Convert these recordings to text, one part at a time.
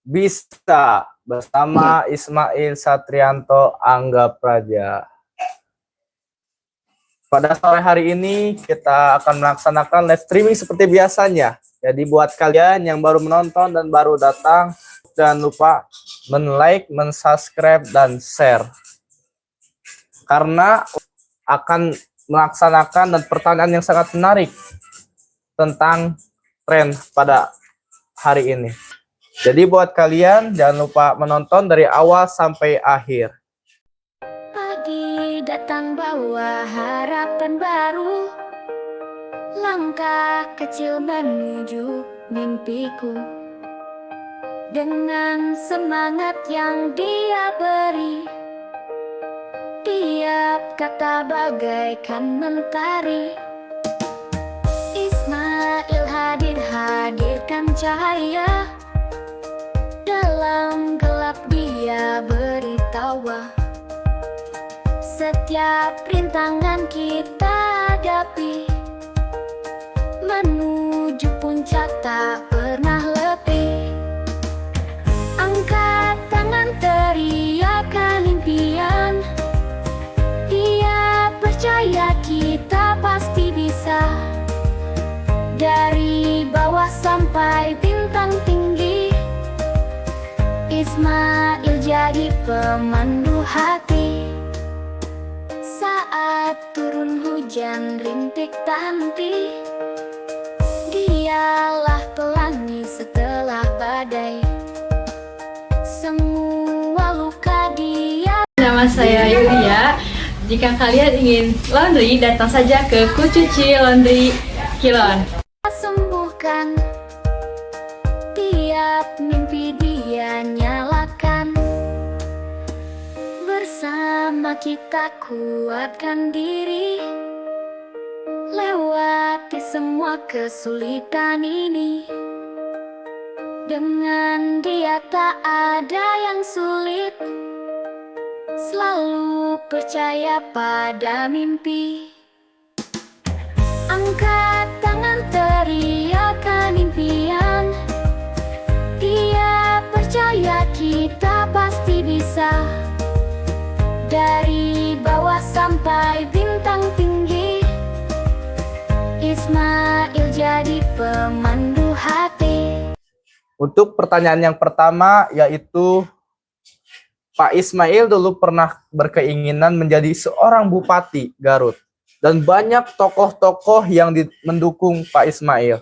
Bisa bersama Ismail Satrianto Angga Praja. Pada sore hari ini kita akan melaksanakan live streaming seperti biasanya. Jadi buat kalian yang baru menonton dan baru datang, jangan lupa men-like, men-subscribe, dan share. Karena akan melaksanakan dan pertanyaan yang sangat menarik tentang tren pada hari ini. Jadi buat kalian jangan lupa menonton dari awal sampai akhir. Pagi datang bawa harapan baru, langkah kecil menuju mimpiku. Dengan semangat yang dia beri, tiap kata bagaikan mentari. Ismail hadirkan cahaya, dalam gelap dia beri tawa. Setiap rintangan kita hadapi, menuju puncak tak pernah lebih. Angkat tangan teriakan impian, dia percaya kita pasti bisa. Dari bawah sampai bintang tinggi, Ismail jadi pemandu hati. Saat turun hujan rintik tak henti, dialah pelangi setelah badai. Semua luka dia. Nama saya Yulia. Jika kalian ingin laundry, datang saja ke Kucuci Laundry Kilon. Sembuhkan tiap mimpi dia nyalakan. Bersama kita kuatkan diri, lewati semua kesulitan ini. Dengan dia tak ada yang sulit, selalu percaya pada mimpi. Angkat tangan teriakan impian, dia percaya kita pasti bisa. Dari bawah sampai bintang tinggi, Ismail jadi pemandu hati. Untuk pertanyaan yang pertama yaitu, Pak Ismail dulu pernah berkeinginan menjadi seorang bupati Garut. Dan banyak tokoh-tokoh yang mendukung Pak Ismail.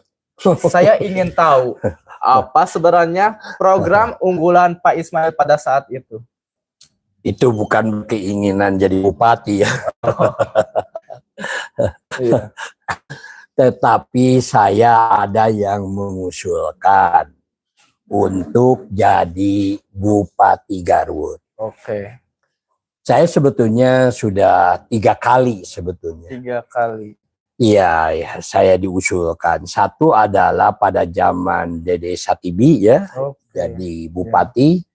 Saya ingin tahu, apa sebenarnya program unggulan Pak Ismail pada saat itu? Itu bukan keinginan jadi bupati ya. Iya. Tetapi saya ada yang mengusulkan untuk jadi Bupati Garut. Oke. Saya sebetulnya sudah 3 kali sebetulnya. 3 kali. Iya, ya, saya diusulkan. Satu adalah pada zaman Dede Satibi ya, jadi bupati.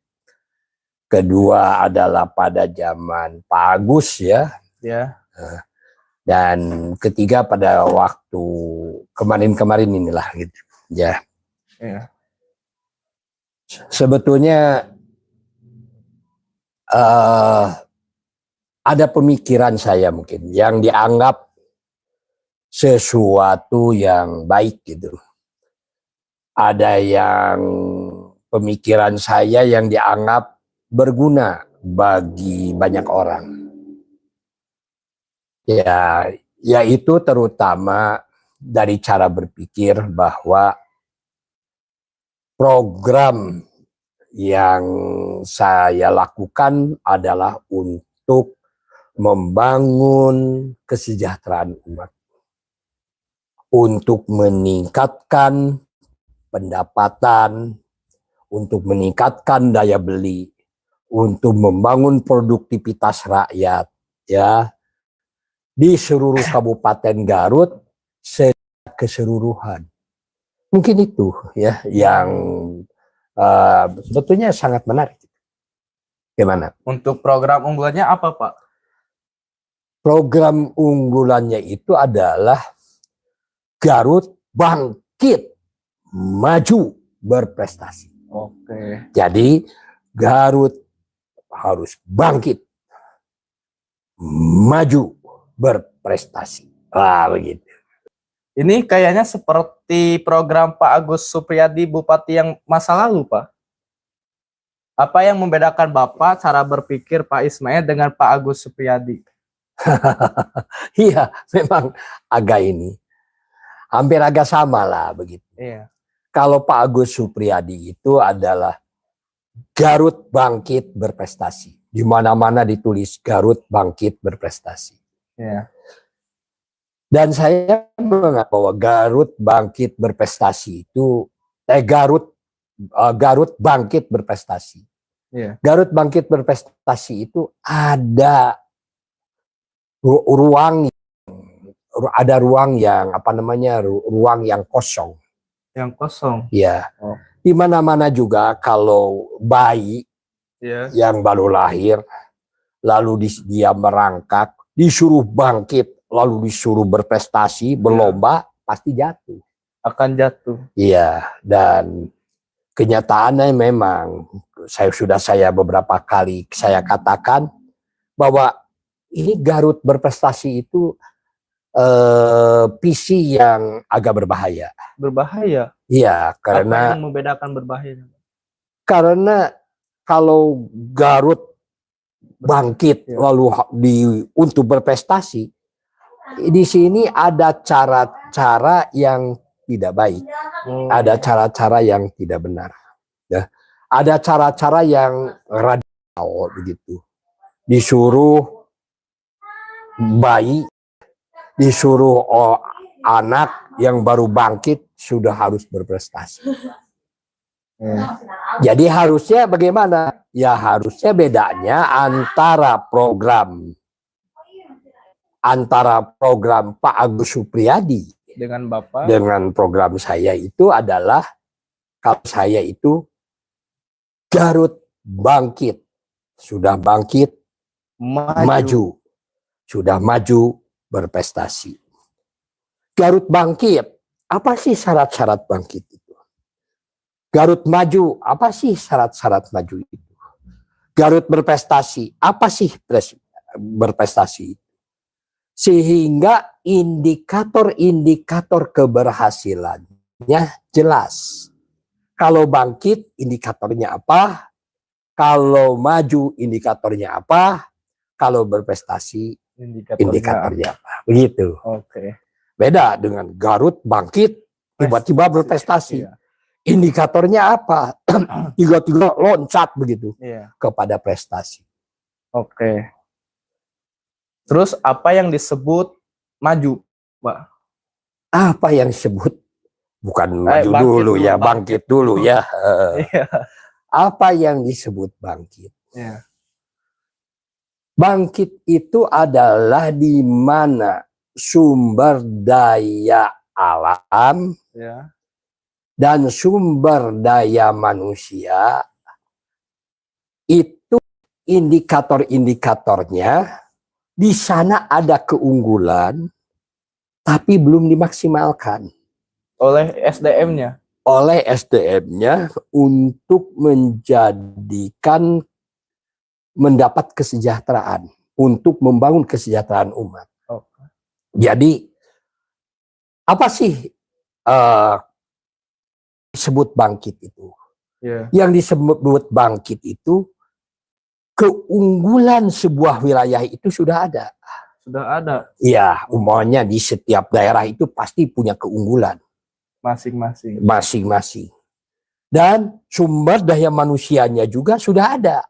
Kedua adalah pada zaman Pak Agus ya. Ya. Dan ketiga pada waktu kemarin-kamarin inilah gitu. Ya. Ya. Sebetulnya ada pemikiran saya mungkin yang dianggap sesuatu yang baik gitu. Ada yang pemikiran saya yang dianggap berguna bagi banyak orang. Ya, yaitu terutama dari cara berpikir bahwa program yang saya lakukan adalah untuk membangun kesejahteraan umat, untuk meningkatkan pendapatan, untuk meningkatkan daya beli, untuk membangun produktivitas rakyat ya di seluruh Kabupaten Garut secara keseluruhan. Mungkin itu ya yang sebetulnya sangat menarik. Gimana? Untuk program unggulannya apa, Pak? Program unggulannya itu adalah Garut bangkit, maju, berprestasi. Oke. Jadi Garut harus bangkit, maju, berprestasi. Begitu. Ini kayaknya seperti program Pak Agus Supriyadi Bupati yang masa lalu, Pak. Apa yang membedakan Bapak cara berpikir Pak Ismail dengan Pak Agus Supriyadi? Iya, memang hampir agak sama lah begitu. Iya. Kalau Pak Agus Supriyadi itu adalah Garut bangkit berprestasi. Di mana-mana ditulis Garut bangkit berprestasi. Iya. Dan saya menganggap bahwa Garut bangkit berprestasi itu Garut bangkit berprestasi. Iya. Garut bangkit berprestasi itu ada ruang yang ruang yang kosong. Yang kosong. Ya. Oh. Di mana-mana juga kalau bayi yang baru lahir lalu dia merangkak, disuruh bangkit, lalu disuruh berprestasi, berlomba, pasti jatuh. Akan jatuh. Iya, dan kenyataannya memang saya beberapa kali saya katakan bahwa ini Garut berprestasi itu visi yang agak berbahaya. Berbahaya? Iya, Apa karena yang membedakan berbahaya? Karena kalau Garut bangkit lalu untuk berprestasi, di sini ada cara-cara yang tidak baik, ada cara-cara yang tidak benar, ya. Ada cara-cara yang radikal begitu. Disuruh bayi, disuruh anak yang baru bangkit sudah harus berprestasi. Jadi harusnya bagaimana? Ya harusnya bedanya antara program Pak Agus Supriyadi Dengan Bapak? dengan program saya itu adalah, kalau saya itu Garut bangkit, sudah bangkit, maju, sudah maju berprestasi. Garut bangkit, apa sih syarat-syarat bangkit itu? Garut maju, apa sih syarat-syarat maju itu? Garut berprestasi, apa sih berprestasi itu? Sehingga indikator-indikator keberhasilannya jelas. Kalau bangkit, indikatornya apa? Kalau maju, indikatornya apa? Kalau berprestasi, indikatornya apa? Begitu. Oke. Beda dengan Garut bangkit, tiba-tiba berprestasi. Iya. Indikatornya apa? Tiga-tiga loncat begitu kepada prestasi. Oke. Terus apa yang disebut maju, Pak? Apa yang disebut? Bukan maju bangkit dulu ya, dulu, bangkit dulu ya. Iya. Apa yang disebut bangkit? Iya. Bangkit itu adalah di mana sumber daya alam dan sumber daya manusia itu indikator-indikatornya di sana ada keunggulan tapi belum dimaksimalkan Oleh SDM-nya. Oleh SDM-nya untuk mendapat kesejahteraan, untuk membangun kesejahteraan umat. Jadi apa sih disebut bangkit itu? Yang disebut bangkit itu keunggulan sebuah wilayah itu sudah ada. Sudah ada. Iya, umumnya di setiap daerah itu pasti punya keunggulan masing-masing. Dan sumber daya manusianya juga sudah ada.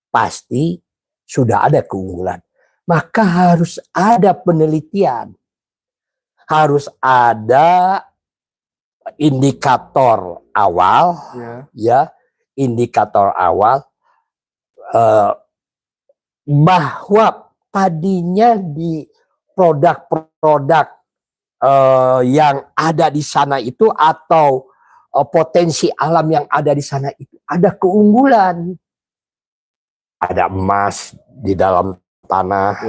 Pasti sudah ada keunggulan. Maka harus ada penelitian. Harus ada indikator awal, indikator awal bahwa tadinya di produk-produk yang ada di sana itu atau potensi alam yang ada di sana itu ada keunggulan. Ada emas di dalam tanah,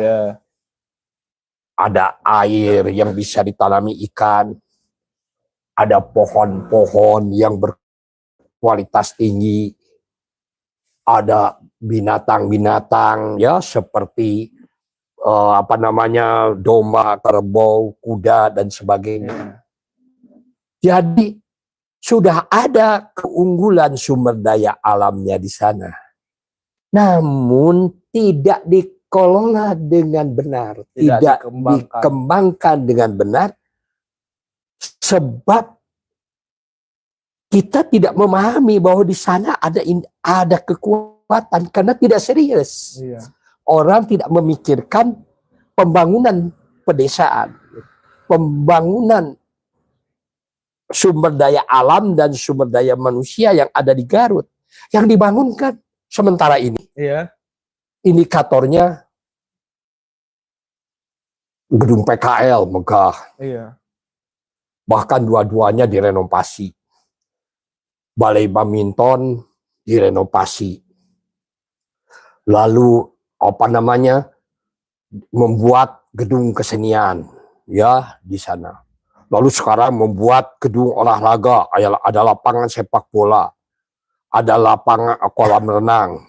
ada air yang bisa ditanami ikan, ada pohon-pohon yang kualitas tinggi, ada binatang-binatang ya seperti domba, kerbau, kuda dan sebagainya. Jadi sudah ada keunggulan sumber daya alamnya di sana. Namun tidak dikelola dengan benar, tidak dikembangkan dengan benar, sebab kita tidak memahami bahwa di sana ada kekuatan karena tidak serius. Orang tidak memikirkan pembangunan pedesaan, pembangunan sumber daya alam dan sumber daya manusia yang ada di Garut. Yang dibangunkan sementara ini. Indikatornya gedung PKL megah. Bahkan dua-duanya direnovasi. Balai badminton direnovasi. Lalu membuat gedung kesenian ya di sana. Lalu sekarang membuat gedung olahraga, ada lapangan sepak bola, ada lapangan kolam renang.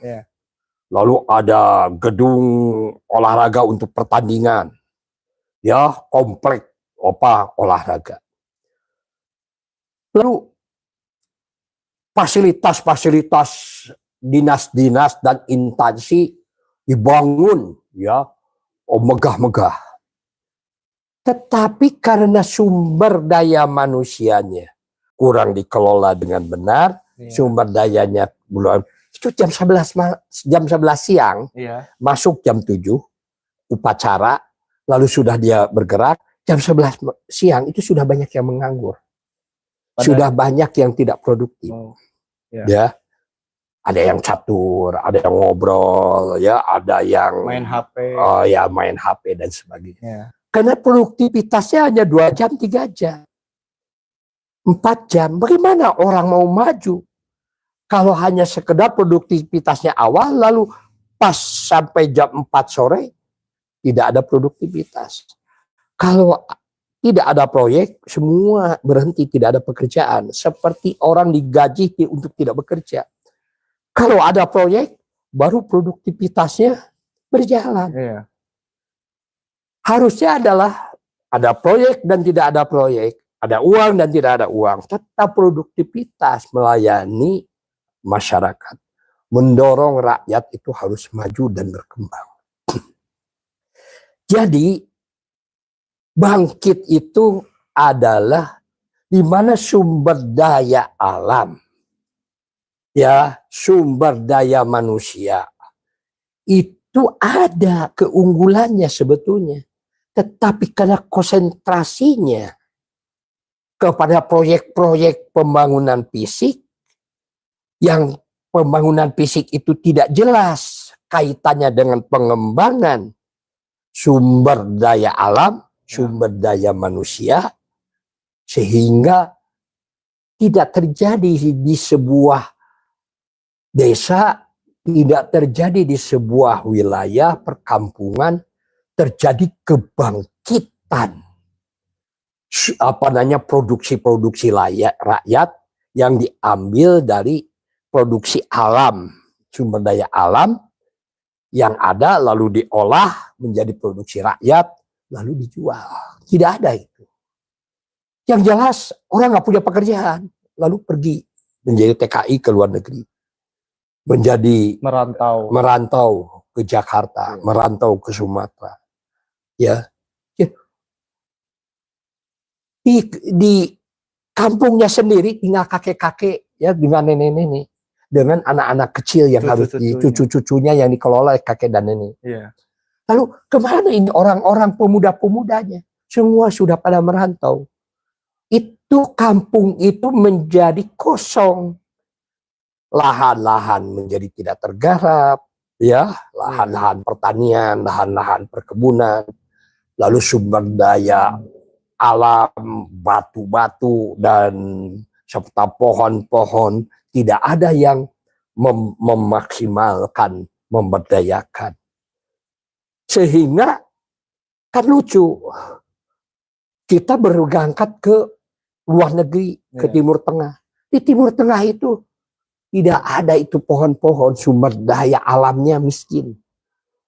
Lalu ada gedung olahraga untuk pertandingan. Ya, komplek olahraga. Lalu fasilitas-fasilitas dinas-dinas dan instansi dibangun ya megah-megah. Tetapi karena sumber daya manusianya kurang dikelola dengan benar, sumber dayanya belum, itu jam 11 siang, masuk jam 7 upacara, lalu sudah dia bergerak, jam 11 siang itu sudah banyak yang menganggur. Sudah banyak yang tidak produktif. Ya. Ada yang catur, ada yang ngobrol, ya, ada yang main HP. Main HP dan sebagainya. Karena produktivitasnya hanya 2 jam, 3 jam. 4 jam. Bagaimana orang mau maju? Kalau hanya sekedar produktivitasnya awal, lalu pas sampai jam 4 sore, tidak ada produktivitas. Kalau tidak ada proyek, semua berhenti, tidak ada pekerjaan. Seperti orang digaji untuk tidak bekerja. Kalau ada proyek, baru produktivitasnya berjalan. Harusnya adalah ada proyek dan tidak ada proyek. Ada uang dan tidak ada uang. Tetap produktivitas melayani masyarakat. Mendorong rakyat itu harus maju dan berkembang. Jadi, bangkit itu adalah di mana sumber daya alam, ya, sumber daya manusia itu ada keunggulannya sebetulnya, tetapi karena konsentrasinya kepada proyek-proyek pembangunan fisik, yang pembangunan fisik itu tidak jelas kaitannya dengan pengembangan sumber daya alam, sumber daya manusia, sehingga tidak terjadi di sebuah desa, tidak terjadi di sebuah wilayah perkampungan, terjadi kebangkitan produksi-produksi rakyat yang diambil dari produksi alam, sumber daya alam yang ada lalu diolah menjadi produksi rakyat lalu dijual. Tidak ada itu. Yang jelas orang nggak punya pekerjaan lalu pergi menjadi TKI ke luar negeri, menjadi merantau ke Jakarta, merantau ke Sumatera, ya. Di kampungnya sendiri tinggal kakek-kakek, ya, dengan nenek-nenek, dengan anak-anak kecil yang harus cucu-cucunya yang dikelola kakek dan nenek. Lalu kemana ini orang-orang pemuda-pemudanya? Semua sudah pada merantau. Itu kampung itu menjadi kosong. Lahan-lahan menjadi tidak tergarap, ya, lahan-lahan pertanian, lahan-lahan perkebunan, lalu sumber daya alam, batu-batu dan serta pohon-pohon tidak ada yang memaksimalkan, memberdayakan. Sehingga kan lucu, kita berangkat ke luar negeri, ke Timur Tengah. Di Timur Tengah itu tidak ada itu pohon-pohon, sumber daya alamnya miskin.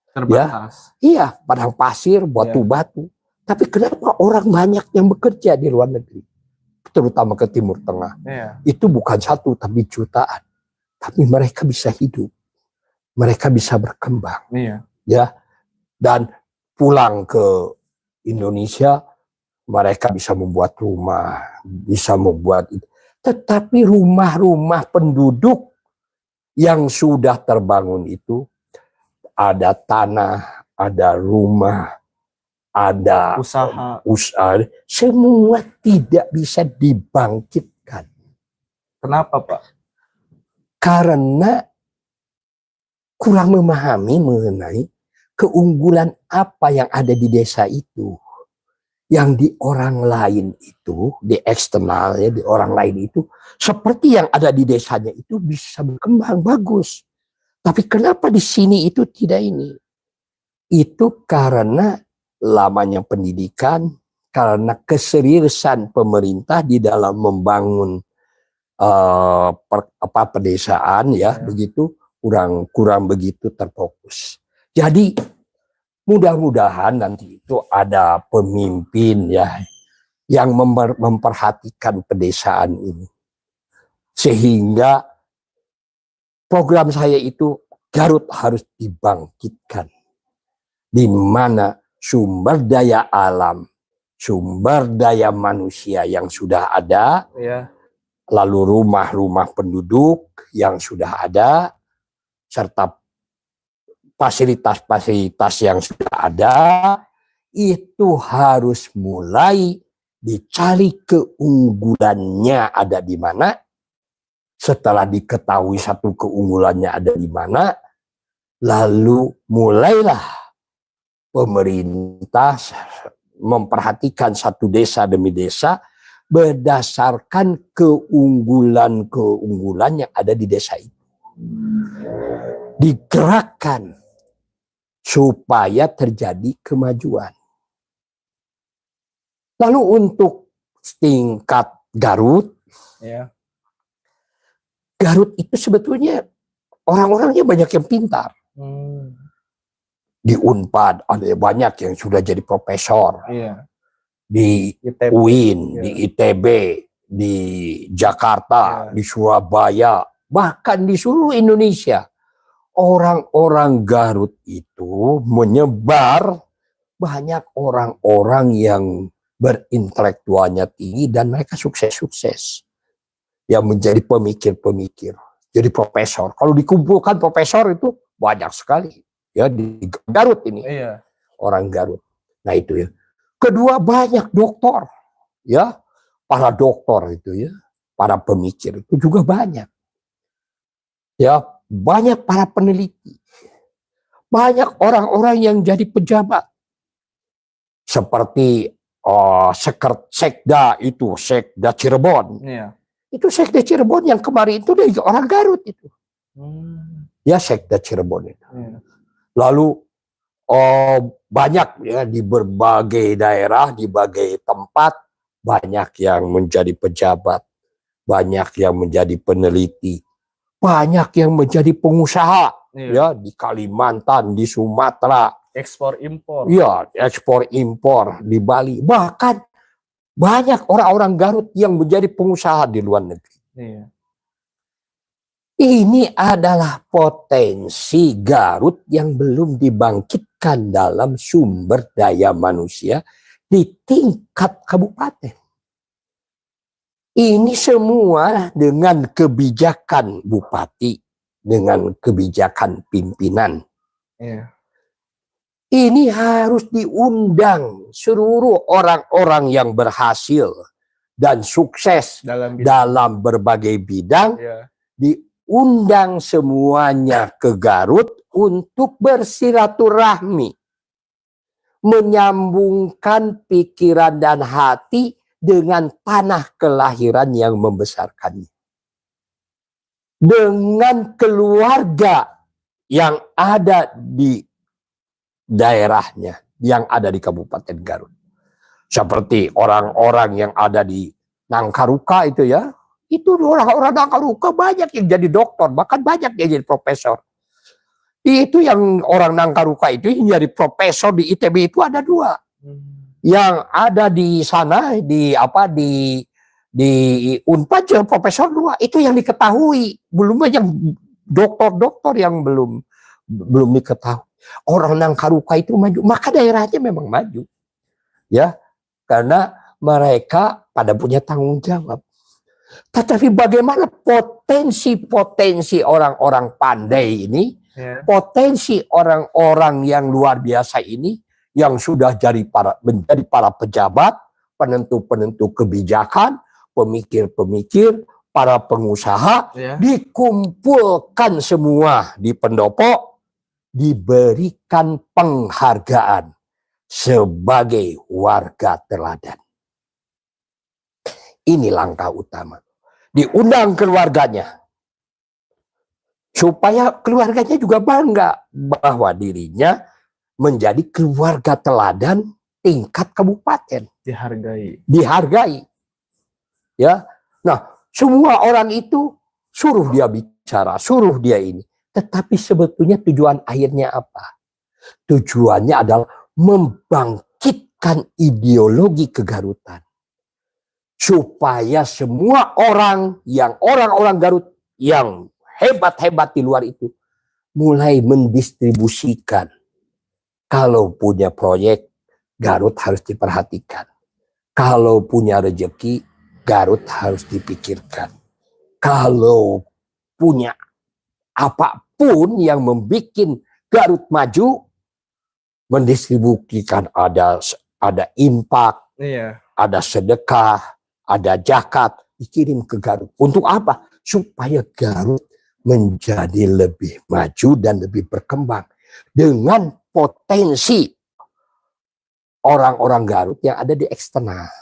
Terbatas. Iya, padang pasir, batu-batu. Tapi kenapa orang banyak yang bekerja di luar negeri? Terutama ke Timur Tengah. Iya. Itu bukan satu, tapi jutaan. Tapi mereka bisa hidup. Mereka bisa berkembang. Iya. Ya, dan pulang ke Indonesia, mereka bisa membuat rumah, bisa membuat itu. Tetapi rumah-rumah penduduk yang sudah terbangun itu, ada tanah, ada rumah, ada Usaha. semua tidak bisa dibangkitkan. Kenapa, Pak? Karena kurang memahami mengenai keunggulan apa yang ada di desa itu. Yang di orang lain itu, di eksternal ya, di orang lain itu, seperti yang ada di desanya itu bisa berkembang bagus. Tapi kenapa di sini itu tidak ini? Itu karena lamanya pendidikan, karena keseriusan pemerintah di dalam membangun pedesaan ya, begitu kurang begitu terfokus. Jadi mudah-mudahan nanti itu ada pemimpin ya yang memperhatikan pedesaan ini. Sehingga program saya itu Garut harus dibangkitkan. Di mana sumber daya alam, sumber daya manusia yang sudah ada, lalu rumah-rumah penduduk yang sudah ada, serta fasilitas-fasilitas yang sudah ada, itu harus mulai dicari keunggulannya ada di mana. Setelah diketahui satu keunggulannya ada di mana, lalu mulailah pemerintah memperhatikan satu desa demi desa berdasarkan keunggulan-keunggulan yang ada di desa itu. Digerakkan supaya terjadi kemajuan. Lalu untuk tingkat Garut, Garut itu sebetulnya orang-orangnya banyak yang pintar. Di Unpad ada banyak yang sudah jadi profesor. Di ITB. UIN, di ITB, di Jakarta, di Surabaya, bahkan di seluruh Indonesia. Orang-orang Garut itu menyebar, banyak orang-orang yang berintelektualnya tinggi dan mereka sukses-sukses. Yang menjadi pemikir-pemikir, jadi profesor. Kalau dikumpulkan profesor itu banyak sekali. Ya di Garut ini, orang Garut. Nah itu ya. Kedua banyak doktor, ya para doktor itu ya, para pemikir itu juga banyak. Ya banyak para peneliti, banyak orang-orang yang jadi pejabat, seperti Sekda itu, Sekda Cirebon. Itu Sekda Cirebon yang kemarin itu dari orang Garut itu. Ya Sekda Cirebon itu. Lalu banyak ya di berbagai daerah, di berbagai tempat banyak yang menjadi pejabat, banyak yang menjadi peneliti, banyak yang menjadi pengusaha ya di Kalimantan, di Sumatera, ekspor impor. Ya, ekspor impor di Bali. Bahkan banyak orang-orang Garut yang menjadi pengusaha di luar negeri. Ini adalah potensi Garut yang belum dibangkitkan dalam sumber daya manusia di tingkat kabupaten. Ini semua dengan kebijakan bupati, dengan kebijakan pimpinan. Ini harus diundang seluruh orang-orang yang berhasil dan sukses dalam berbagai bidang, diundang semuanya ke Garut untuk bersilaturahmi, menyambungkan pikiran dan hati dengan tanah kelahiran yang membesarkannya, dengan keluarga yang ada di daerahnya, yang ada di Kabupaten Garut. Seperti orang-orang yang ada di Nangkaruka itu ya, Itu orang-orang Nangkaruka banyak yang jadi dokter, bahkan banyak yang jadi profesor. Itu yang orang Nangkaruka itu yang jadi profesor di ITB itu ada 2. Yang ada di sana di Unpad yang profesor 2 itu yang diketahui, belum yang dokter-dokter yang belum diketahui. Orang Nangkaruka itu maju, maka daerahnya memang maju, ya, karena mereka pada punya tanggung jawab. Tetapi bagaimana potensi orang-orang pandai ini, potensi orang-orang yang luar biasa ini, yang sudah menjadi para pejabat, penentu-penentu kebijakan, pemikir-pemikir, para pengusaha, dikumpulkan semua di pendopo, diberikan penghargaan sebagai warga teladan. Ini langkah utama. Diundang keluarganya, supaya keluarganya juga bangga bahwa dirinya menjadi keluarga teladan tingkat kabupaten. Dihargai. Ya. Nah, semua orang itu suruh dia bicara, suruh dia ini. Tetapi sebetulnya tujuan akhirnya apa? Tujuannya adalah membangkitkan ideologi kegarutan. Supaya semua orang Garut yang hebat-hebat di luar itu mulai mendistribusikan. Kalau punya proyek, Garut harus diperhatikan. Kalau punya rezeki, Garut harus dipikirkan. Kalau punya apapun yang membuat Garut maju, mendistribusikan, ada infak, ada sedekah, ada zakat, dikirim ke Garut. Untuk apa? Supaya Garut menjadi lebih maju dan lebih berkembang. Dengan potensi orang-orang Garut yang ada di eksternal.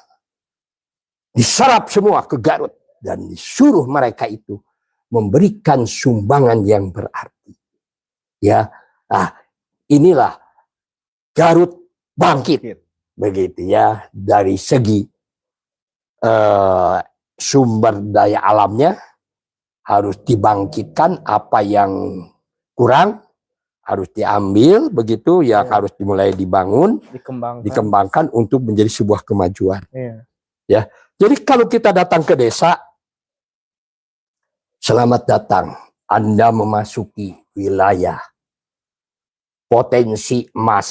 Diserap semua ke Garut. Dan disuruh mereka itu memberikan sumbangan yang berarti. Ya, nah, inilah Garut bangkit. Begitu ya, dari segi sumber daya alamnya harus dibangkitkan, apa yang kurang harus diambil, begitu ya, harus dimulai dibangun, dikembangkan untuk menjadi sebuah kemajuan. Ya, jadi kalau kita datang ke desa, selamat datang, Anda memasuki wilayah potensi emas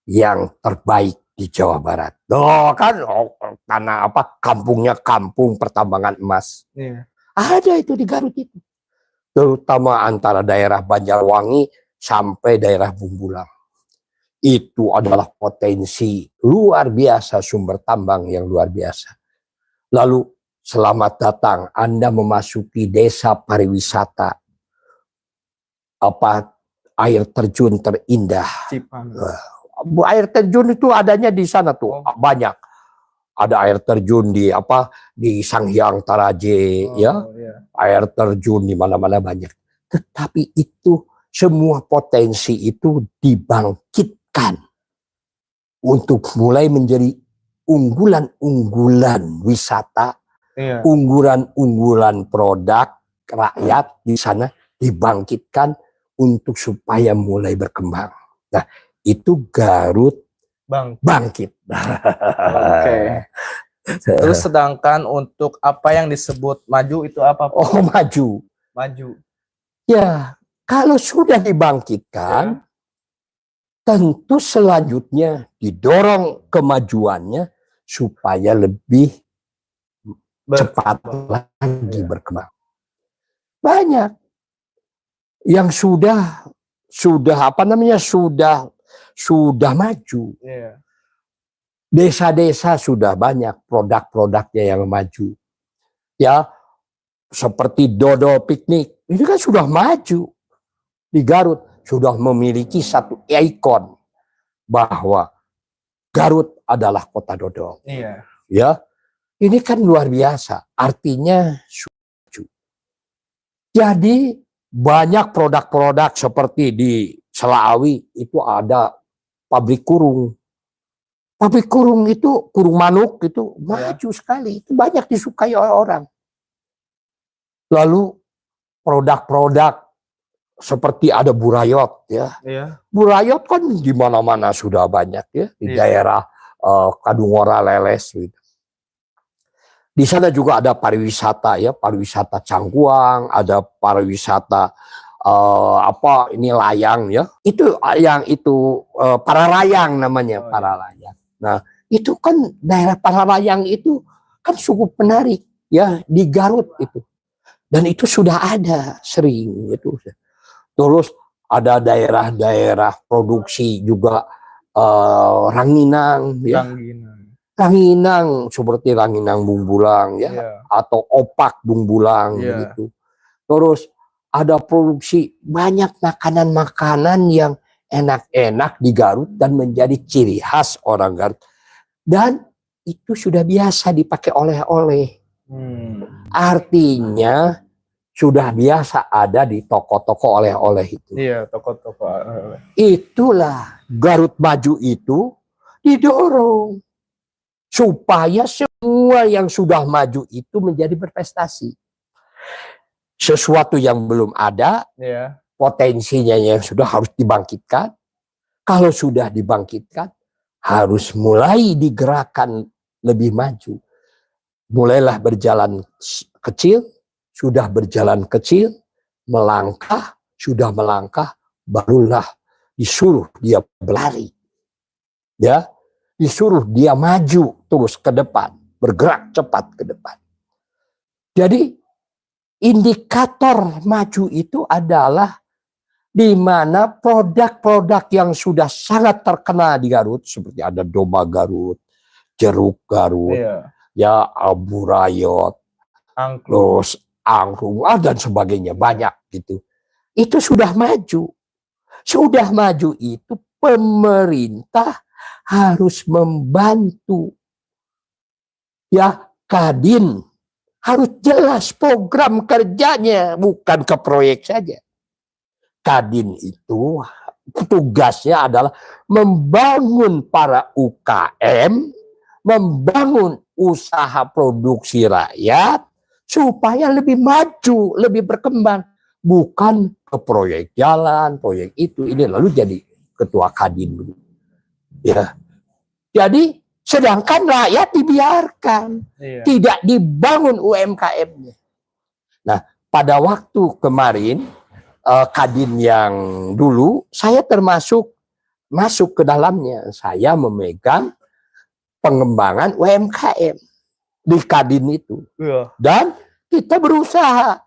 yang terbaik di Jawa Barat. Tanah apa? Kampungnya kampung pertambangan emas. Ada itu di Garut itu. Terutama antara daerah Banjarwangi sampai daerah Bumbulang. Itu adalah potensi luar biasa, sumber tambang yang luar biasa. Lalu selamat datang, Anda memasuki desa pariwisata. Air terjun terindah. Air terjun itu adanya di sana tuh, banyak. Ada air terjun di Sanghyang Taraje, air terjun di mana-mana banyak. Tetapi itu semua potensi itu dibangkitkan untuk mulai menjadi unggulan-unggulan wisata, unggulan-unggulan produk rakyat di sana dibangkitkan untuk supaya mulai berkembang. Nah, itu Garut bangkit. Terus sedangkan untuk apa yang disebut maju itu apa? Maju. Ya, kalau sudah dibangkitkan, tentu selanjutnya didorong kemajuannya supaya lebih cepat lagi berkembang. Banyak yang sudah maju. Desa-desa sudah banyak produk-produknya yang maju. Ya, seperti Dodo Piknik, ini kan sudah maju. Di Garut sudah memiliki satu ikon bahwa Garut adalah kota dodol. Ya, ini kan luar biasa. Artinya maju. Jadi banyak produk-produk seperti di Selawi itu ada pabrik kurung. Pabrik kurung itu, kurung manuk itu maju sekali. Itu banyak disukai oleh orang. Lalu produk-produk seperti ada Burayot ya. Iya. Burayot kan di mana-mana sudah banyak ya di Iya. daerah Kadungora, Leles gitu. Di sana juga ada pariwisata ya, pariwisata Cangkuang, ada pariwisata ini layang ya. Itu yang itu Paralayang namanya, Oh, iya. Paralayang. Nah, itu kan daerah Paralayang itu kan cukup menarik ya di Garut itu. Dan itu sudah ada sering itu. Terus ada daerah-daerah produksi juga ranginang ya. Ranginang seperti ranginang Bungbulang ya, Iya. atau opak Bungbulang Iya. gitu. Terus ada produksi banyak makanan-makanan yang enak-enak di Garut dan menjadi ciri khas orang Garut. Dan itu sudah biasa dipakai oleh-oleh. Artinya sudah biasa ada di toko-toko oleh-oleh itu. Iya, toko-toko. Itulah Garut Maju itu didorong supaya semua yang sudah maju itu menjadi berprestasi. Sesuatu yang belum ada, Iya. potensinya yang sudah harus dibangkitkan. Kalau sudah dibangkitkan, harus mulai digerakkan lebih maju. Mulailah berjalan kecil, sudah berjalan kecil, melangkah, sudah melangkah, barulah disuruh dia berlari. Ya, disuruh dia maju terus ke depan, bergerak cepat ke depan. Jadi indikator maju itu adalah di mana produk-produk yang sudah sangat terkenal di Garut, seperti ada domba Garut, jeruk Garut, Iya. ya Burayot, Angklung. terus angklung dan sebagainya, banyak gitu. Itu sudah maju. Sudah maju itu pemerintah harus membantu. Ya, Kadin harus jelas program kerjanya, bukan ke proyek saja. Kadin itu tugasnya adalah membangun para UKM, membangun usaha produksi rakyat supaya lebih maju, lebih berkembang, bukan ke proyek jalan, proyek itu ini lalu jadi ketua Kadin. Ya. Jadi sedangkan rakyat dibiarkan, Iya. tidak dibangun UMKM-nya. Nah, pada waktu kemarin Kadin yang dulu saya termasuk masuk ke dalamnya. Saya memegang pengembangan UMKM di Kadin itu. Iya. Dan kita berusaha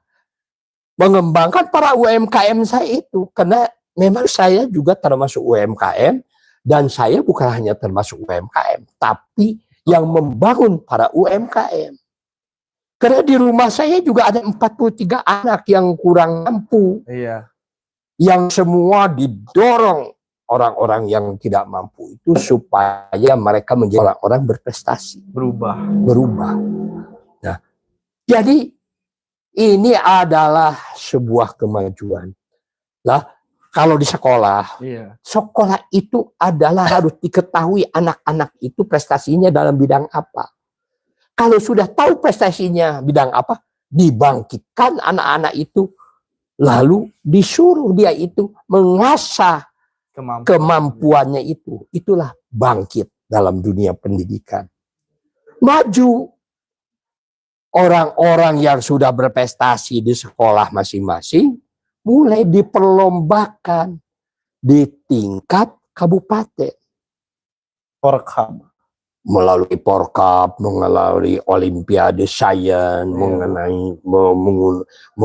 mengembangkan para UMKM saya itu. Karena memang saya juga termasuk UMKM. Dan saya bukan hanya termasuk UMKM. Tapi yang membangun para UMKM. Karena di rumah saya juga ada 43 anak yang kurang mampu. Iya. Yang semua didorong orang-orang yang tidak mampu itu supaya mereka menjadi orang-orang berprestasi. Berubah. Nah, jadi ini adalah sebuah kemajuan. Lah, kalau di sekolah, Iya. sekolah itu adalah harus diketahui anak-anak itu prestasinya dalam bidang apa. Kalau sudah tahu prestasinya bidang apa, dibangkitkan anak-anak itu, lalu disuruh dia itu mengasah kemampuannya itu. Itulah bangkit dalam dunia pendidikan. Maju. Orang-orang yang sudah berprestasi di sekolah masing-masing, mulai diperlombakan di tingkat kabupaten. Porkab. Melalui Porkab, melalui Olimpiade Sains, mengenai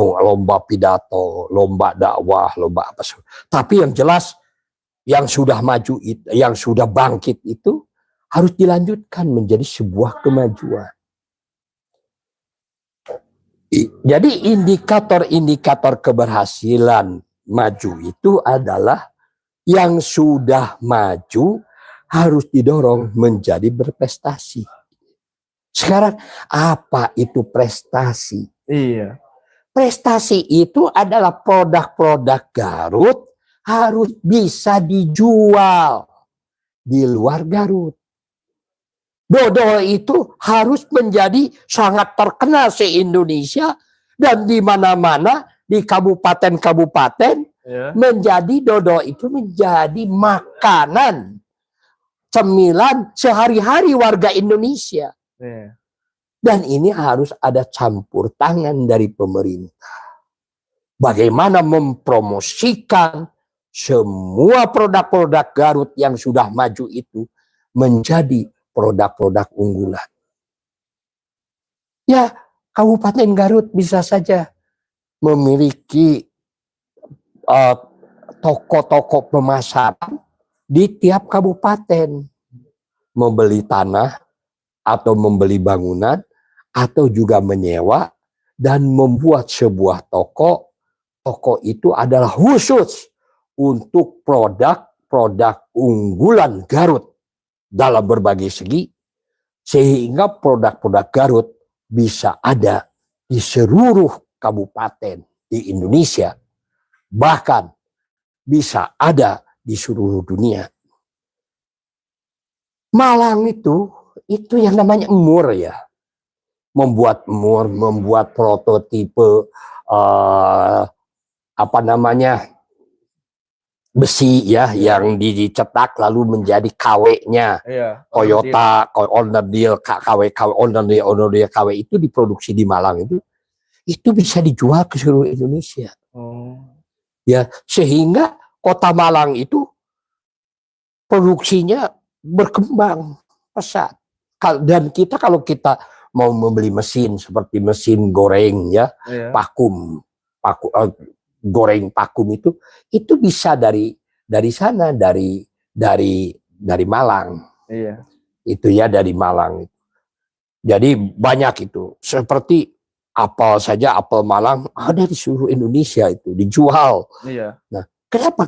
lomba pidato, lomba dakwah, lomba apa. Tapi yang jelas, yang sudah maju, yang sudah bangkit itu harus dilanjutkan menjadi sebuah kemajuan. Jadi indikator-indikator keberhasilan maju itu adalah yang sudah maju harus didorong menjadi berprestasi. Sekarang apa itu prestasi? Iya. Prestasi itu adalah produk-produk Garut harus bisa dijual di luar Garut. Dodol itu harus menjadi sangat terkenal se-Indonesia Dan di mana-mana di kabupaten-kabupaten Ya. menjadi dodol itu menjadi makanan cemilan sehari-hari warga Indonesia. Iya. Dan ini harus ada campur tangan dari pemerintah. Bagaimana mempromosikan semua produk-produk Garut yang sudah maju itu menjadi produk-produk unggulan. Ya, Kabupaten Garut bisa saja memiliki toko-toko pemasaran di tiap kabupaten. Membeli tanah atau membeli bangunan atau juga menyewa dan membuat sebuah toko. Toko itu adalah khusus untuk produk-produk unggulan Garut dalam berbagai segi, sehingga produk-produk Garut bisa ada di seluruh kabupaten di Indonesia, bahkan bisa ada di seluruh dunia. Malang itu yang namanya emur ya. Membuat emur, membuat prototipe besi ya yang dicetak lalu menjadi KW-nya. Iya. Toyota, Onderdil, KW itu diproduksi di Malang itu bisa dijual ke seluruh Indonesia. Ya, sehingga kota Malang itu produksinya berkembang pesat. Dan kalau kita mau membeli mesin seperti mesin goreng ya, Iya. goreng pakum itu bisa dari sana dari Malang. Iya. Itu ya dari Malang. Jadi banyak itu. Seperti apel saja, apel Malang ada di seluruh Indonesia itu dijual. Iya. Nah, kenapa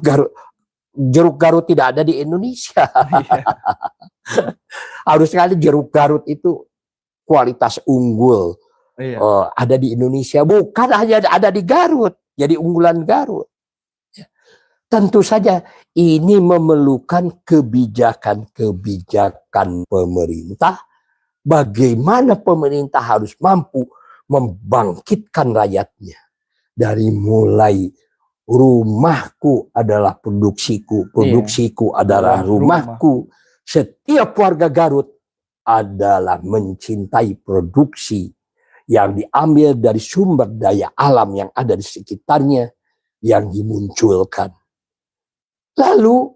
jeruk Garut tidak ada di Indonesia? Iya. Harus sekali jeruk Garut itu kualitas unggul. Iya. Ada di Indonesia, bukan hanya ada di Garut, jadi unggulan Garut. Tentu saja ini memerlukan kebijakan-kebijakan pemerintah. Bagaimana pemerintah harus mampu membangkitkan rakyatnya. Dari mulai rumahku adalah produksiku, produksiku adalah rumahku. Setiap warga Garut adalah mencintai produksi yang diambil dari sumber daya alam yang ada di sekitarnya yang dimunculkan. Lalu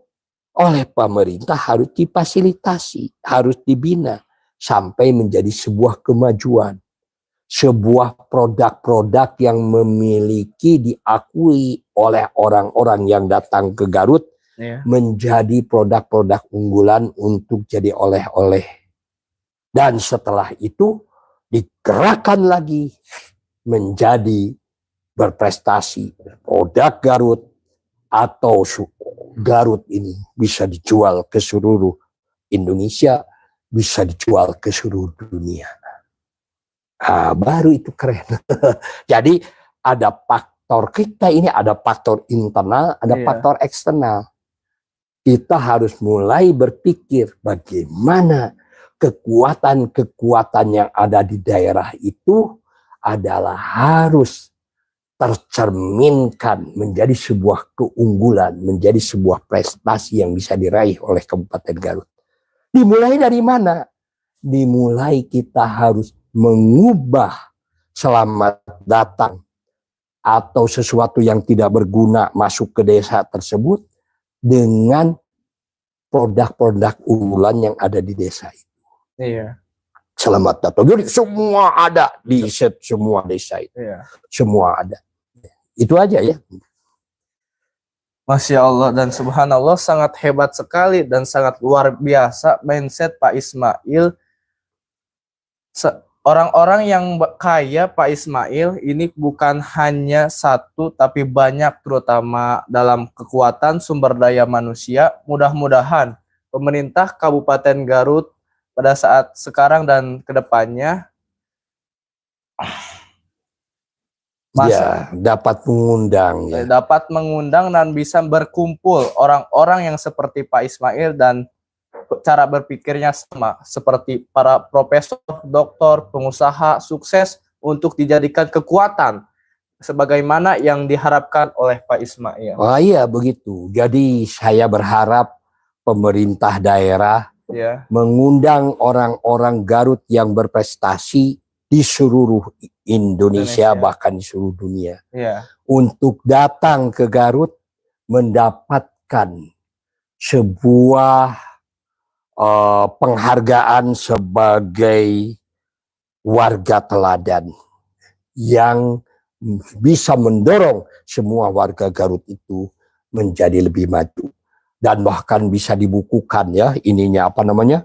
oleh pemerintah harus difasilitasi, harus dibina sampai menjadi sebuah kemajuan. Sebuah produk-produk yang memiliki diakui oleh orang-orang yang datang ke Garut menjadi produk-produk unggulan untuk jadi oleh-oleh. Dan setelah itu digerakkan lagi menjadi berprestasi. Produk Garut atau Garut ini bisa dijual ke seluruh Indonesia, bisa dijual ke seluruh dunia. Baru itu keren. Jadi ada faktor kita ini, ada faktor internal, ada faktor eksternal. Kita harus mulai berpikir bagaimana kekuatan-kekuatan yang ada di daerah itu adalah harus tercerminkan menjadi sebuah keunggulan, menjadi sebuah prestasi yang bisa diraih oleh Kabupaten Garut. Dimulai dari mana? Dimulai kita harus mengubah selamat datang atau sesuatu yang tidak berguna masuk ke desa tersebut dengan produk-produk unggulan yang ada di desa itu. Iya. Selamat datang. Jadi semua ada di semua desa itu. Iya. Semua ada. Itu aja ya. Masya Allah dan subhanallah, sangat hebat sekali dan sangat luar biasa mindset Pak Ismail. Orang-orang yang kaya Pak Ismail ini bukan hanya satu tapi banyak, terutama dalam kekuatan sumber daya manusia. Mudah-mudahan pemerintah Kabupaten Garut pada saat sekarang dan kedepannya dapat mengundang dapat mengundang dan bisa berkumpul orang-orang yang seperti Pak Ismail dan cara berpikirnya sama seperti para profesor, doktor, pengusaha sukses untuk dijadikan kekuatan sebagaimana yang diharapkan oleh Pak Ismail. Oh iya begitu. Jadi saya berharap pemerintah daerah Ya, mengundang orang-orang Garut yang berprestasi di seluruh Indonesia, bahkan di seluruh dunia ya, untuk datang ke Garut mendapatkan sebuah penghargaan sebagai warga teladan yang bisa mendorong semua warga Garut itu menjadi lebih maju. Dan bahkan bisa dibukukan ya ininya apa namanya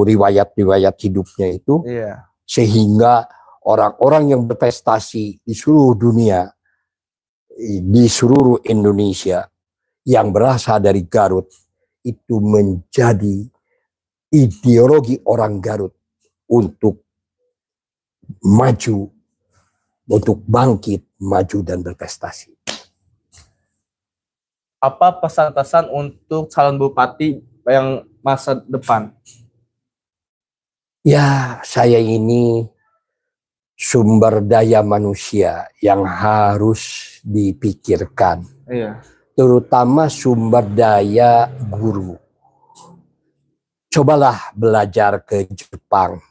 riwayat-riwayat hidupnya itu, iya, sehingga orang-orang yang berprestasi di seluruh dunia, di seluruh Indonesia yang berasal dari Garut itu menjadi ideologi orang Garut untuk maju, untuk bangkit, maju dan berprestasi. apa pesan-pesan untuk calon bupati yang masa depan? Ya, saya ini sumber daya manusia yang harus dipikirkan, Iya, terutama sumber daya guru. Cobalah belajar ke Jepang.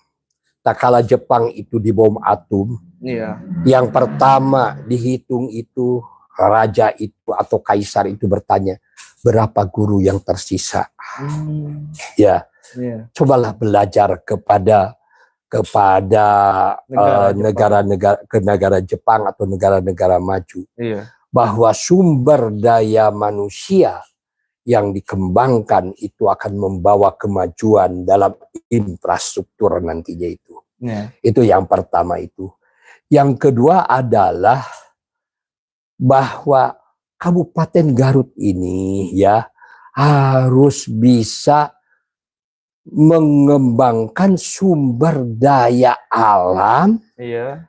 Tak kala Jepang itu dibom atom, iya, yang pertama dihitung itu raja itu atau kaisar itu bertanya, berapa guru yang tersisa? Ya, iya, cobalah belajar kepada negara Jepang atau negara-negara maju, iya, bahwa sumber daya manusia yang dikembangkan itu akan membawa kemajuan dalam infrastruktur nantinya itu. iya, Itu yang pertama itu. Yang kedua adalah bahwa Kabupaten Garut ini ya harus bisa mengembangkan sumber daya alam iya,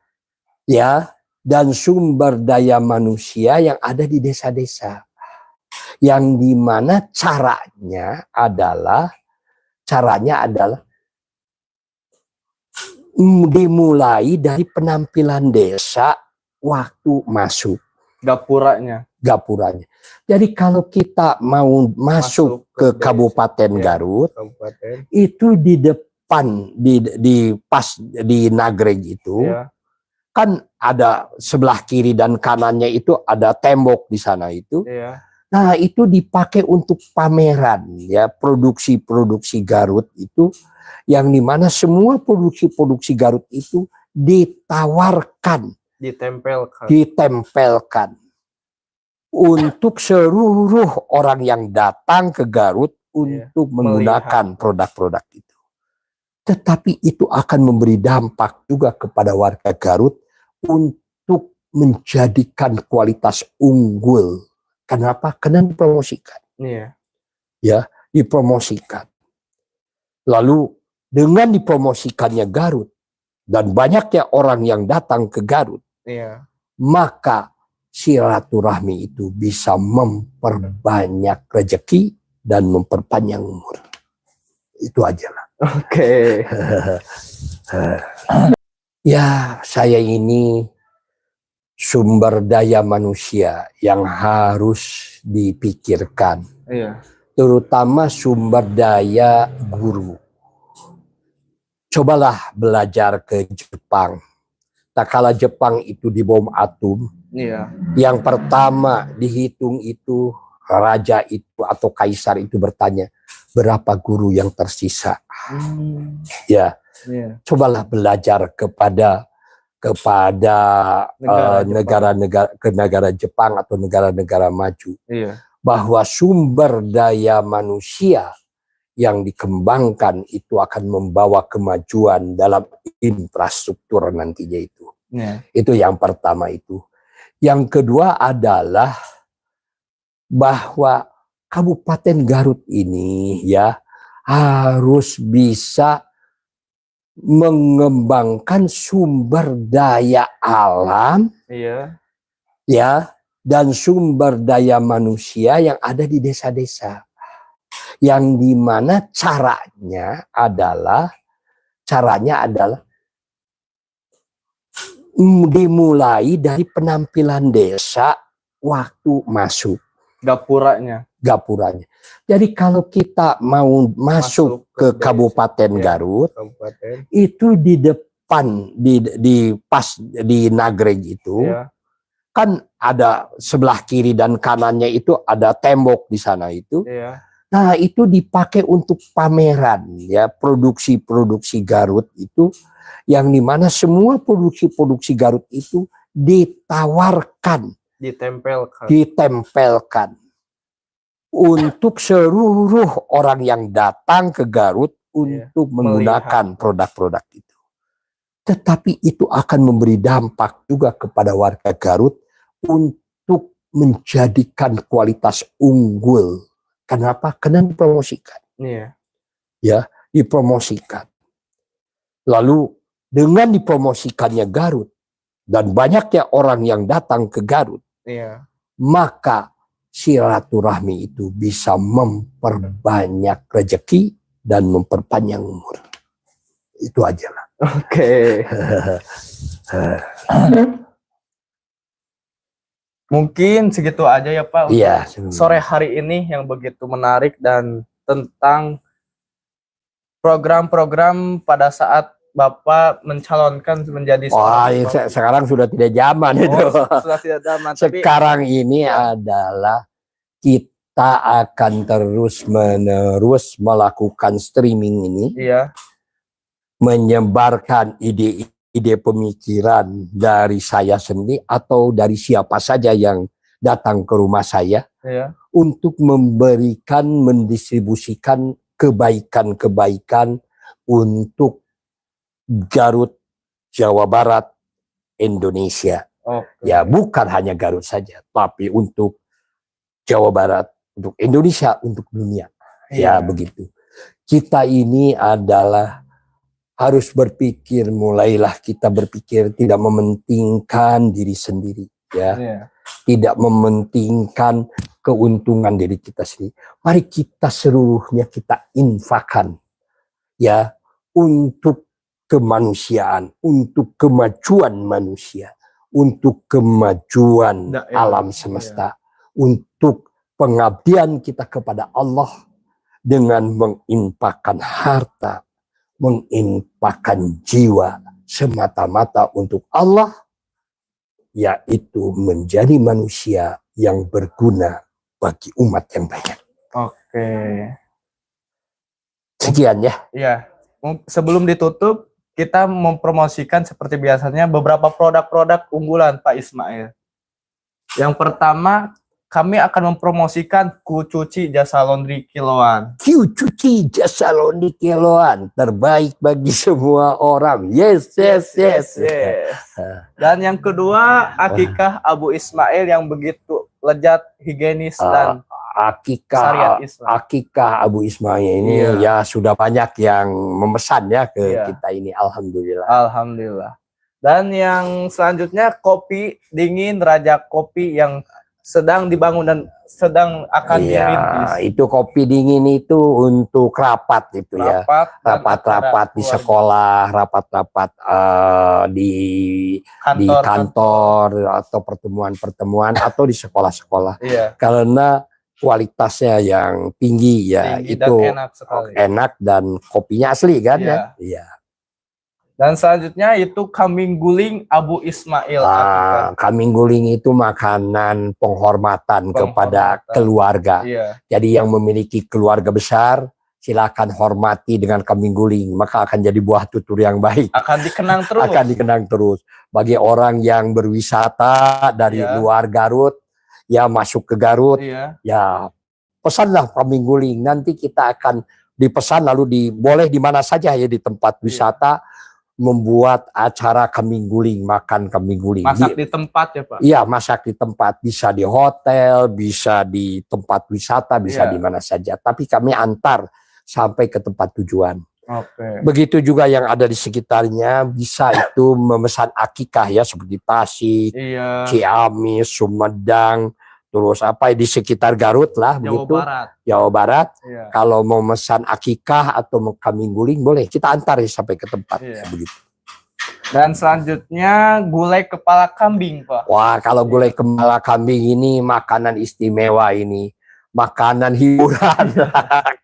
ya dan sumber daya manusia yang ada di desa-desa, yang dimana caranya adalah dimulai dari penampilan desa waktu masuk gapuranya. Jadi kalau kita mau masuk ke Kabupaten Garut, Kabupaten, itu di depan di pas di Nagreg itu iya, kan ada sebelah kiri dan kanannya itu ada tembok di sana itu. iya, Nah, itu dipakai untuk pameran ya, produksi-produksi Garut itu, yang dimana semua produksi-produksi Garut itu ditawarkan, ditempelkan untuk seluruh orang yang datang ke Garut untuk menggunakan produk-produk itu. Tetapi itu akan memberi dampak juga kepada warga Garut untuk menjadikan kualitas unggul. Kenapa? Karena dipromosikan. iya, Ya, dipromosikan. Lalu dengan dipromosikannya Garut dan banyaknya orang yang datang ke Garut, iya, maka silaturahmi itu bisa memperbanyak rezeki dan memperpanjang umur. Itu aja lah. oke, Ya, saya ini sumber daya manusia yang harus dipikirkan, iya, terutama sumber daya guru. Cobalah belajar ke Jepang. Tak kala Jepang itu dibom atom, iya, yang pertama dihitung itu raja itu atau kaisar itu bertanya, berapa guru yang tersisa? Ya, iya, cobalah belajar kepada negara Jepang atau negara-negara maju, iya, bahwa sumber daya manusia yang dikembangkan itu akan membawa kemajuan dalam infrastruktur nantinya itu. iya, Itu yang pertama itu. Yang kedua adalah bahwa Kabupaten Garut ini ya harus bisa mengembangkan sumber daya alam iya, ya dan sumber daya manusia yang ada di desa-desa, yang dimana caranya adalah dimulai dari penampilan desa waktu masuk Gapuranya. gapuranya. Jadi kalau kita mau masuk ke ke Kabupaten desa, Garut, Kabupaten. itu di depan di pas di Nagreg itu Iya. kan ada sebelah kiri dan kanannya itu ada tembok di sana itu. Iya. Nah, itu dipakai untuk pameran ya, produksi-produksi Garut itu, yang dimana semua produksi-produksi Garut itu ditawarkan, ditempelkan untuk seluruh orang yang datang ke Garut untuk menggunakan produk-produk itu. Tetapi itu akan memberi dampak juga kepada warga Garut untuk menjadikan kualitas unggul. Kenapa? Karena dipromosikan. Iya. Ya, dipromosikan. Lalu dengan dipromosikannya Garut dan banyaknya orang yang datang ke Garut, Iya. maka silaturahmi itu bisa memperbanyak rezeki dan memperpanjang umur. Itu aja lah. Oke. Mungkin segitu aja ya Pak. Iya. Sore hari ini yang begitu menarik dan tentang program-program pada saat Bapak mencalonkan menjadi Wah, seorang sekarang sudah tidak zaman itu. sudah tidak zaman. Sekarang ini adalah kita akan terus-menerus melakukan streaming ini, iya, menyebarkan ide pemikiran dari saya sendiri atau dari siapa saja yang datang ke rumah saya, iya, untuk mendistribusikan kebaikan-kebaikan untuk Garut, Jawa Barat, Indonesia. Ya, bukan hanya Garut saja, tapi untuk Jawa Barat, untuk Indonesia, untuk dunia. Ya, begitu. Kita ini adalah harus berpikir, mulailah kita berpikir tidak mementingkan diri sendiri, ya. Tidak mementingkan keuntungan diri kita sendiri. Mari kita seluruhnya kita infakkan, ya, untuk kemanusiaan, untuk kemajuan manusia, untuk kemajuan alam semesta, untuk pengabdian kita kepada Allah dengan menginfakkan harta, menginfakkan jiwa semata-mata untuk Allah, yaitu menjadi manusia yang berguna bagi umat yang banyak. Oke. Sekian ya. Iya. Sebelum ditutup, kita mempromosikan seperti biasanya beberapa produk-produk unggulan Pak Ismail. Yang pertama, kami akan mempromosikan Kucuci Jasa Laundry Kiloan. Kucuci Jasa Laundry Kiloan, terbaik bagi semua orang. Yes. Dan yang kedua, Akikah Abu Ismail yang begitu lezat, higienis dan syariat Islam. Akikah Abu Ismail ini ya sudah banyak yang memesan ya ke kita ini, alhamdulillah. Alhamdulillah. Dan yang selanjutnya kopi dingin Raja Kopi yang sedang dibangun dan sedang akan dirintis. Itu kopi dingin itu untuk rapat itu ya. Rapat-rapat di sekolah, rapat-rapat di kantor atau pertemuan-pertemuan atau di sekolah-sekolah. Karena kualitasnya yang tinggi ya, itu enak dan kopinya asli kan ya. Iya. Dan selanjutnya itu kambing guling Abu Ismail. Kambing guling itu makanan penghormatan kepada keluarga. Jadi yang memiliki keluarga besar silakan hormati dengan kambing guling, maka akan jadi buah tutur yang baik. Akan dikenang terus. Akan dikenang terus. Bagi orang yang berwisata dari luar Garut, ya masuk ke Garut, ya pesanlah kambing guling. Nanti kita akan dipesan lalu boleh di mana saja ya, di tempat wisata membuat acara kambing guling, makan kambing guling. Masak di tempat ya Pak? Iya, masak di tempat, bisa di hotel, bisa di tempat wisata, bisa di mana saja. Tapi kami antar sampai ke tempat tujuan. Begitu juga yang ada di sekitarnya, bisa itu memesan akikah ya, seperti Tasik, Ciamis, Sumedang, terus di sekitar Garut lah, Jawa Barat. Kalau mau memesan akikah atau kambing guling boleh kita antar sampai ke tempat begitu. Dan selanjutnya gulai kepala kambing, Pak. Wah, kalau gulai kepala kambing ini makanan istimewa ini. Makanan hiburan.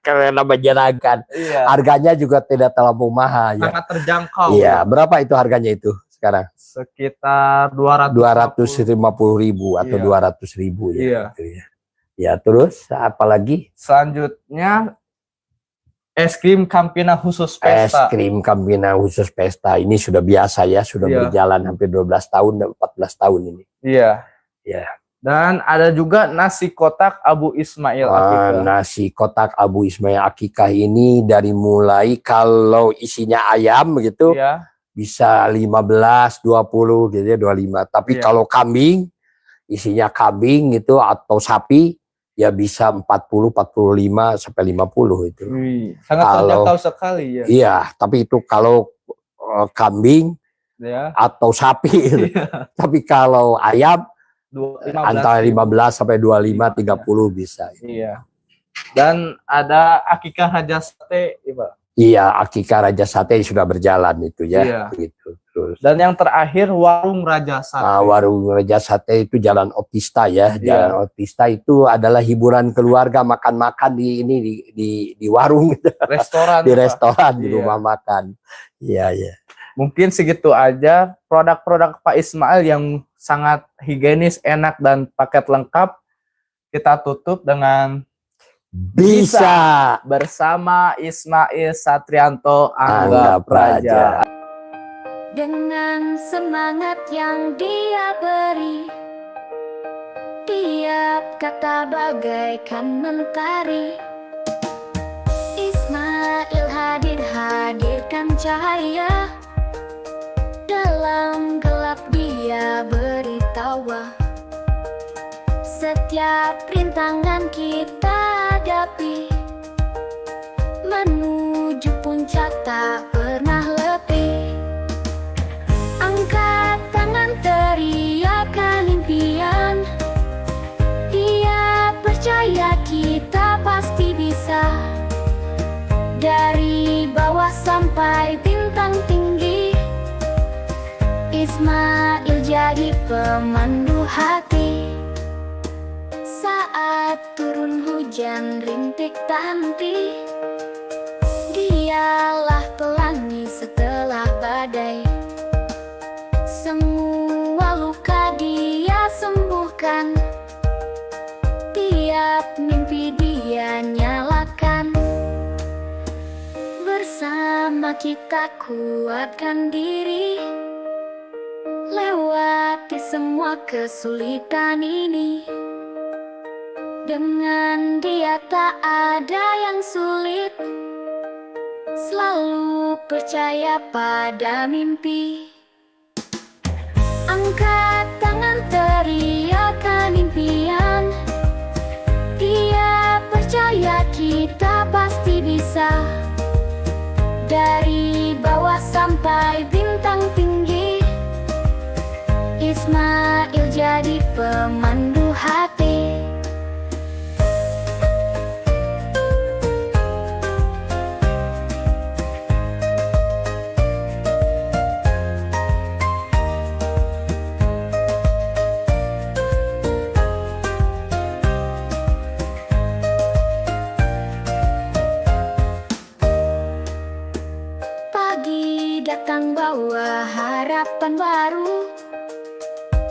Karena menyenangkan. Iya. Harganya juga tidak terlalu mahal ya. Sangat terjangkau. Iya, berapa itu harganya itu sekarang? Sekitar 250.000 atau Iya. 200.000 ya. Iya. Gitu ya. Ya, terus apa lagi? Selanjutnya es krim Campina khusus Es pesta. krim Campina khusus pesta. Ini sudah biasa ya, sudah Iya. berjalan hampir 12 tahun, 14 tahun ini. Iya. Ya. Dan ada juga nasi kotak Abu Ismail Akikah. Nasi kotak Abu Ismail Akikah ini dari mulai kalau isinya ayam gitu Iya. bisa 15, 20 gitu ya, 25. Tapi Iya. kalau kambing, isinya kambing itu atau sapi ya bisa 40, 45 sampai 50 itu. Wih, sangat Kalau- terjangkau sekali ya. Iya, tapi itu kalau kambing Ya. atau sapi. Iya. Tapi kalau ayam 15 antara ribu. 15 sampai 25, 30 bisa. Iya. Dan ada akikah raja sate, Pak. Iya, akikah Raja Sate sudah berjalan itu ya. Iya. Gitu. Terus Dan yang terakhir warung raja sate. warung Raja Sate itu Jalan Otista ya. Iya. Jalan Otista itu adalah hiburan keluarga makan-makan di warung Restoran. di Pak. restoran di Iya. rumah makan. Iya, iya. Mungkin segitu aja produk-produk Pak Ismail yang sangat higienis, enak, dan paket lengkap. Kita tutup dengan Bisa bersama Ismail Satrianto Angga Angga Praja. Dengan semangat yang dia beri, tiap kata bagaikan mentari. Ismail hadirkan cahaya, dalam gelap dia beri tawa. Setiap rintangan kita hadapi, menuju puncak tak pernah letih. Angkat tangan teriakan impian, dia percaya kita pasti bisa. Dari bawah sampai bintang tinggi, Ismail jadi pemandu hati. Saat turun hujan rintik tak henti, dialah pelangi setelah badai. Semua luka dia sembuhkan, tiap mimpi dia nyalakan. Bersama kita kuatkan diri, lewati semua kesulitan ini. Dengan dia tak ada yang sulit, selalu percaya pada mimpi. Angkat tangan teriakan impian, dia percaya kita pasti bisa. Dari bawah sampai bintang tinggi, Ismail jadi pemandu hati. Pagi datang bawa harapan baru,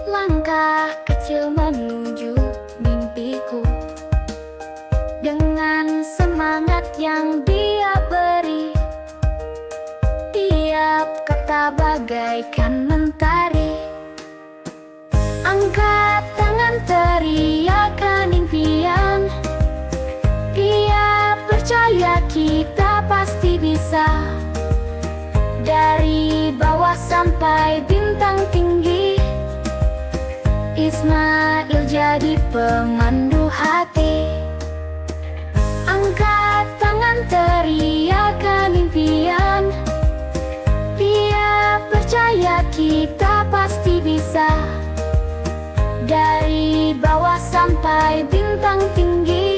langkah kecil menuju mimpiku. Dengan semangat yang dia beri, tiap kata bagaikan mentari. Angkat tangan teriakan impian, dia percaya kita pasti bisa. Dari bawah sampai bintang tinggi, Ismail jadi pemandu hati. Angkat tangan teriakan impian, dia percaya kita pasti bisa. Dari bawah sampai bintang tinggi,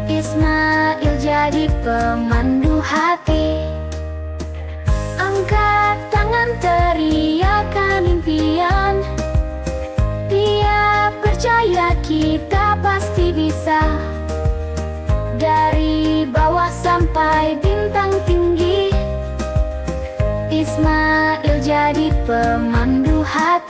Ismail jadi pemandu hati. Angkat tangan dengan teriakan impian. Dia percaya kita pasti bisa, dari bawah sampai bintang tinggi. Ismail jadi pemandu hati.